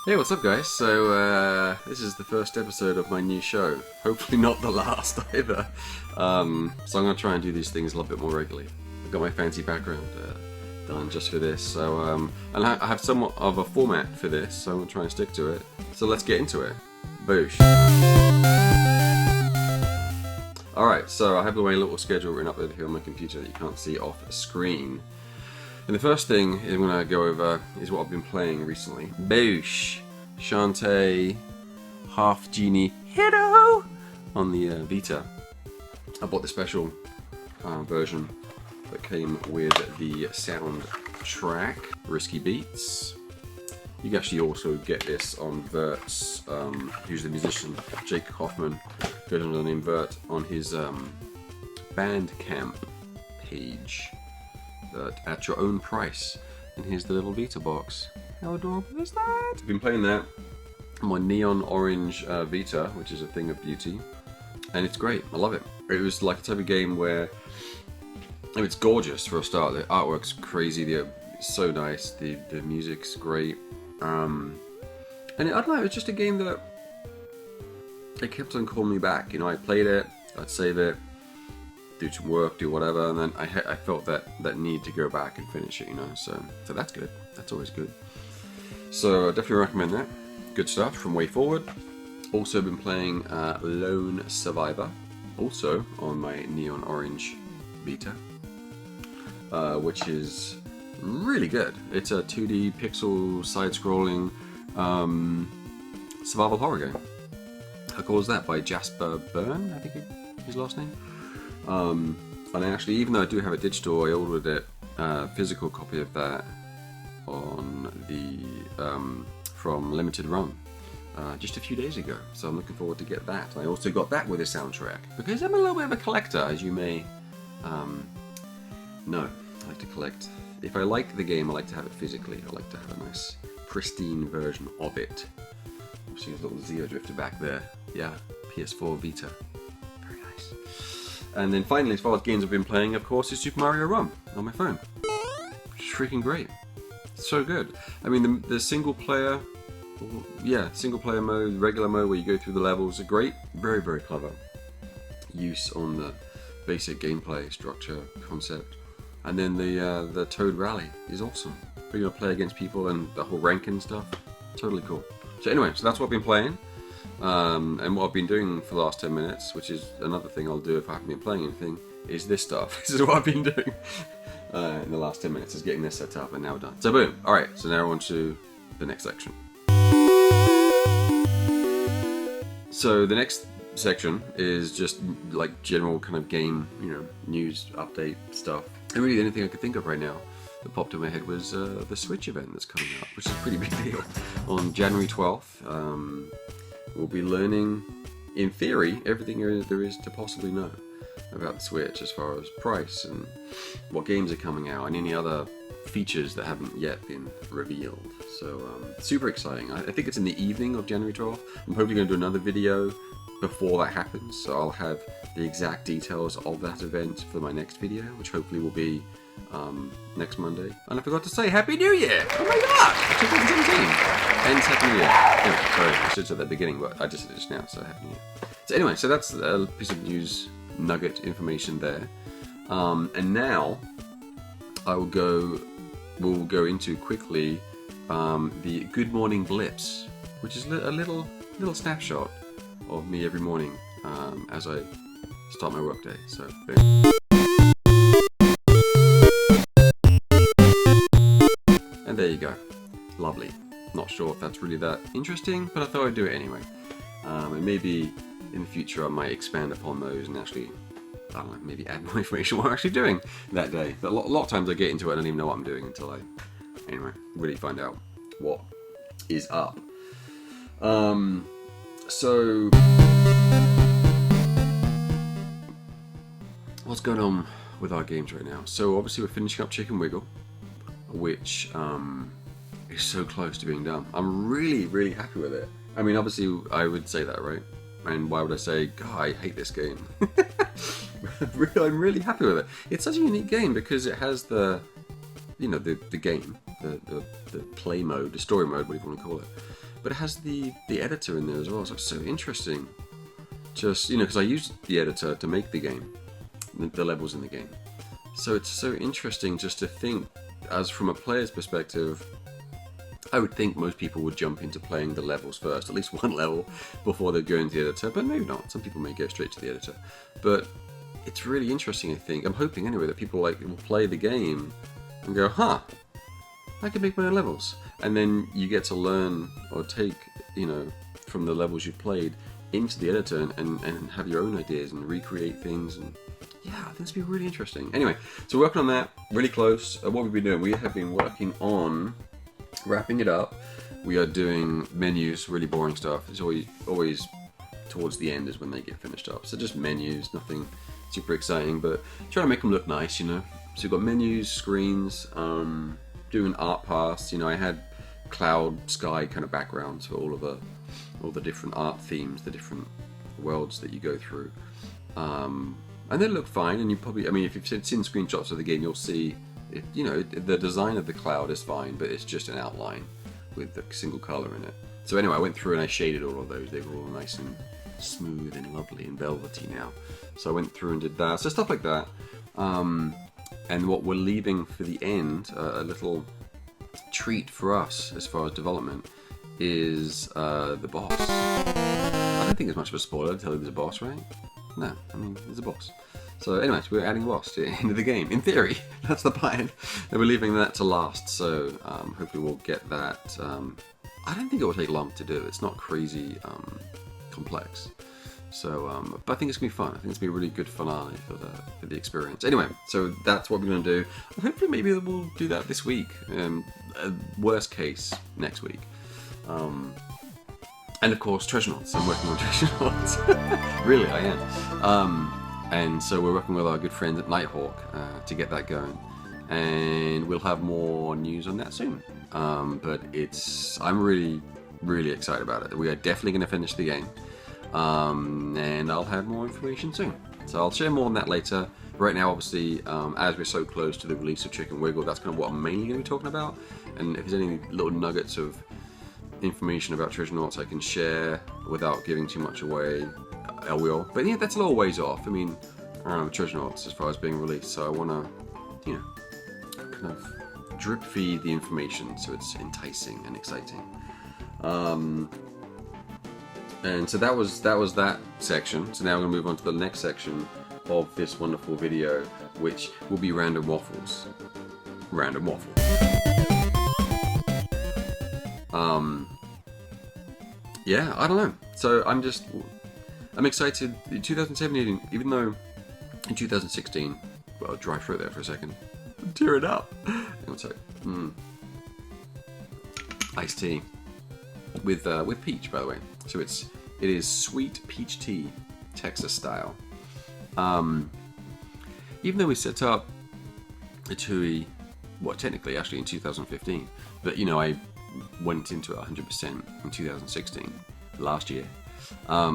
Hey, what's up guys? So, this is the first episode of my new show. Hopefully not the last either. So I'm going to try and do these things a little bit more regularly. I've got my fancy background done just for this. So, and I have somewhat of a format for this, so I'm going to try and stick to it. So let's get into it. Boosh. Alright, so I have my little schedule written up over here on my computer that you can't see off screen. And the first thing I'm going to go over is what I've been playing recently. Boosh! Shantae, Half Genie Hero on the Vita. I bought the special version that came with the soundtrack, Risky Beats. You can actually also get this on Vert's, who's the musician, Jake Hoffman, goes under the name Vert on his Bandcamp page. At your own price. And here's the little Vita box. How adorable is that? I've been playing that on my neon orange Vita, which is a thing of beauty. And it's great. I love it. It was like a type of game where it's gorgeous for a start. The artwork's crazy. It's so nice. The music's great. And I don't know. It's just a game that it kept on calling me back. You know, I played it. I'd save it. Do some work, do whatever, and then I felt that need to go back and finish it, you know, so that's good. That's always good. So I definitely recommend that. Good stuff from Way Forward. Also been playing Lone Survivor, also on my neon orange Vita, which is really good. It's a 2D pixel side-scrolling survival horror game. How cool is that? By Jasper Byrne, I think his last name. And actually, even though I do have a digital, I ordered it physical copy of that on the from Limited Run just a few days ago. So I'm looking forward to get that. I also got that with a soundtrack because I'm a little bit of a collector, as you may know. I like to collect. If I like the game, I like to have it physically. I like to have a nice, pristine version of it. See his little Zeo drifter back there. Yeah, PS4 Vita. And then finally, as far as games I've been playing, of course, is Super Mario Run on my phone. It's freaking great. It's so good. I mean, the single player mode, regular mode where you go through the levels are great. Very, very clever use on the basic gameplay structure concept. And then the Toad Rally is awesome. You're going to play against people and the whole ranking stuff. Totally cool. So anyway, so that's what I've been playing. And what I've been doing for the last 10 minutes, which is another thing I'll do if I haven't been playing anything, is this stuff. This is what I've been doing in the last 10 minutes, is getting this set up, and now we're done. So boom. Alright, so now on to the next section. So the next section is just like general kind of game, you know, news, update stuff. And really the only thing I could think of right now that popped in my head was the Switch event that's coming up, which is a pretty big deal. On January 12th, we'll be learning, in theory, everything there is to possibly know about the Switch as far as price and what games are coming out and any other features that haven't yet been revealed. So, super exciting. I think it's in the evening of January 12th. I'm hopefully going to do another video before that happens, so I'll have the exact details of that event for my next video, which hopefully will be next Monday. And I forgot to say Happy New Year! Oh my god! 2017! And Happy New Year. Anyway, sorry, I should have said at the beginning, but I just said it just now, so Happy New Year. So anyway, so that's a piece of news nugget information there. And now we'll go into quickly the Good Morning Blips, which is a little snapshot of me every morning as I start my workday. So boom. And there you go. Lovely. Not sure if that's really that interesting, but I thought I'd do it anyway. And maybe in the future I might expand upon those and actually, I don't know, maybe add more information what I'm actually doing that day. But a lot of times I get into it and I don't even know what I'm doing until I, anyway, really find out what is up. So, what's going on with our games right now? So obviously we're finishing up Chicken Wiggle, which is so close to being done. I'm really, really happy with it. I mean, obviously I would say that, right? And why would I say, God, I hate this game? I'm really happy with it. It's such a unique game because it has the game, the play mode, the story mode, whatever you want to call it. But it has the editor in there as well, so it's so interesting. Just, because I used the editor to make the game, the levels in the game. So it's so interesting just to think, as from a player's perspective, I would think most people would jump into playing the levels first, at least one level, before they go into the editor, but maybe not. Some people may go straight to the editor. But it's really interesting, I think. I'm hoping, anyway, that people will play the game and go, huh, I can make my own levels. And then you get to learn or take, from the levels you've played into the editor and have your own ideas and recreate things. And yeah, I think it's been really interesting. Anyway, so we're working on that, really close. What we've been doing, we have been working on wrapping it up. We are doing menus, really boring stuff. It's always towards the end is when they get finished up. So just menus, nothing super exciting, but trying to make them look nice, So we've got menus, screens, doing art paths. I had cloud, sky kind of backgrounds for all the different art themes, the different worlds that you go through. And they look fine, and you probably, if you've seen screenshots of the game, you'll see the design of the cloud is fine, but it's just an outline with a single color in it. So anyway, I went through and I shaded all of those. They were all nice and smooth and lovely and velvety now. So I went through and did that. So stuff like that. And what we're leaving for the end, a little treat for us as far as development, is the boss. I don't think it's much of a spoiler to tell you there's a boss, right? No, there's a boss. So anyways, we're adding a boss to the end of the game. In theory, that's the plan. And we're leaving that to last, so hopefully we'll get that. I don't think it will take long to do. It's not crazy complex. So, but I think it's going to be fun. I think it's going to be a really good finale for the experience. Anyway, so that's what we're going to do. Hopefully maybe we'll do that this week. Worst case, next week. And of course, treasure knots. I'm working on treasure knots. Really, I am. And so we're working with our good friends at Nighthawk to get that going. And we'll have more news on that soon. But I'm really, really excited about it. We are definitely going to finish the game. And I'll have more information soon. So I'll share more on that later. Right now, obviously, as we're so close to the release of Chicken Wiggle, that's kind of what I'm mainly going to be talking about. And if there's any little nuggets of information about treasure knots I can share without giving too much away, I will. But yeah, that's a little ways off. Treasure knots as far as being released. So I want to, kind of drip feed the information so it's enticing and exciting. And so that was that section. So now we're going to move on to the next section of this wonderful video, which will be random waffles. Random waffles. Yeah, I don't know. So I'm excited. In 2017, even though in 2016, well, I'll dry throat there for a second. Tear it up. One sec. Iced tea with peach, by the way. So it is sweet peach tea, Texas style. Even though we set up Atooi, well, technically actually in 2015, but I went into it 100% in 2016, last year. I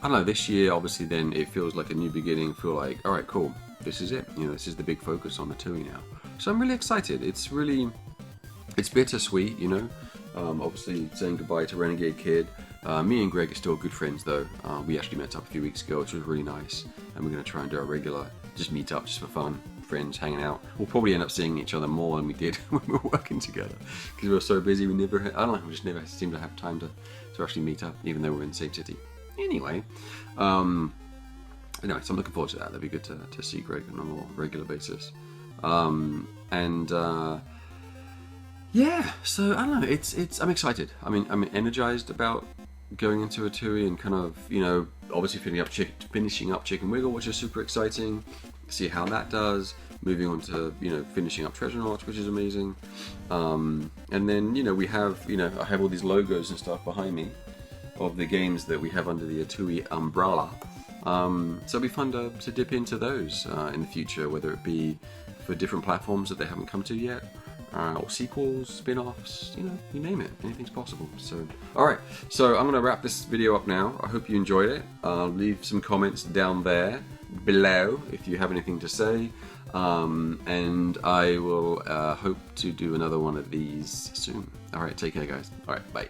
don't know, this year obviously then it feels like a new beginning. Feel like, all right, cool, this is it. This is the big focus on Atooi now. So I'm really excited. It's bittersweet, obviously saying goodbye to Renegade Kid. Me and Greg are still good friends though. We actually met up a few weeks ago, which was really nice. And we're going to try and do a regular, just meet up just for fun, friends hanging out. We'll probably end up seeing each other more than we did when we were working together. Because we were so busy, we just never seemed to have time to actually meet up, even though we're in the same city. Anyway, so I'm looking forward to that. That'd be good to see Greg on a more regular basis. Yeah, so I don't know. I'm excited. I'm energized about going into Atooi and kind of, obviously finishing up Chicken Wiggle, which is super exciting. See how that does. Moving on to, finishing up Treasure Knots, which is amazing. And then, we have, I have all these logos and stuff behind me of the games that we have under the Atooi umbrella. So it'll be fun to dip into those in the future, whether it be for different platforms that they haven't come to yet, or sequels, spin-offs, you name it. Anything's possible. So, alright, so I'm going to wrap this video up now. I hope you enjoyed it. Leave some comments down there below if you have anything to say. And I will hope to do another one of these soon. Alright, take care guys. Alright, bye.